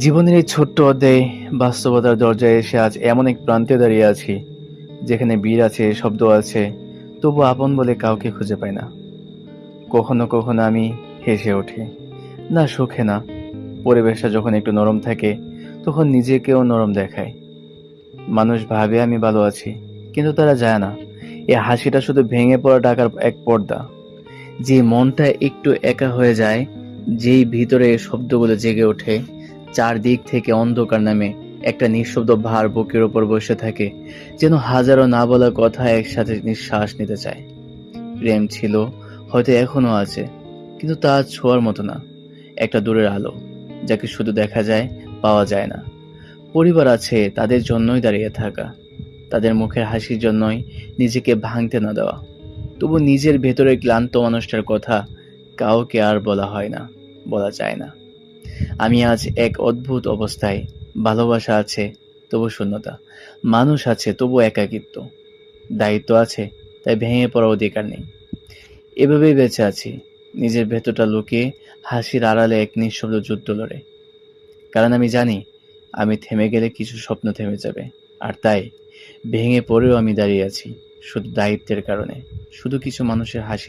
জীবনের এই ছোট্ট অধ্যায়ে বাস্তবতার দরজায় এসে আজ এমন এক প্রান্তে দাঁড়িয়ে আছি, যেখানে ভিড় আছে, শব্দ আছে, তবু আপন বলে কাউকে খুঁজে পাই না। কখনো কখনো আমি হেসে উঠি, না সুখে না, পরিবেশটা যখন একটু নরম থাকে তখন নিজেকেও নরম দেখায়। মানুষ ভাবে আমি ভালো আছি, কিন্তু তারা যায় না এই হাসিটা শুধু ভেঙে পড়া টাকার এক পর্দা। যে মনটা একটু একা হয়ে যায়, যেই ভিতরে শব্দগুলো জেগে ওঠে, চারদিক থেকে অন্ধকার নামে একটা নিঃশব্দ ভার বুকের ওপর বসে থাকে, যেন হাজারো না বলা কথা একসাথে নিঃশ্বাস নিতে চায়। প্রেম ছিল, হয়তো এখনো আছে, কিন্তু তা ছোঁয়ার মতো না। একটা দূরের আলো, যাকে শুধু দেখা যায়, পাওয়া যায় না। পরিবার আছে, তাদের জন্যই দাঁড়িয়ে থাকা, তাদের মুখের হাসির জন্যই নিজেকে ভাঙতে না দেওয়া। তবু নিজের ভেতরের ক্লান্ত মানুষটার কথা কাউকে আর বলা হয় না, বলা যায় না। আমি আজ এক অদ্ভুত অবস্থায়। ভালোবাসা আছে, তবু শূন্যতা। মানুষ আছে, তবু একাকিত্ব। দায়িত্ব আছে, তাই ভেঙে পড়ার অধিকার নেই। এভাবেই বেঁচে আছি, নিজের ভেতরটা লুকিয়ে, হাসির আড়ালে এক নিঃশব্দ যুদ্ধ লড়ে। কারণ আমি জানি, আমি থেমে গেলে কিছু স্বপ্ন থেমে যাবে। আর তাই ভেঙে পড়েও আমি দাঁড়িয়ে আছি, শুধু দায়িত্বের কারণে, শুধু কিছু মানুষের হাসি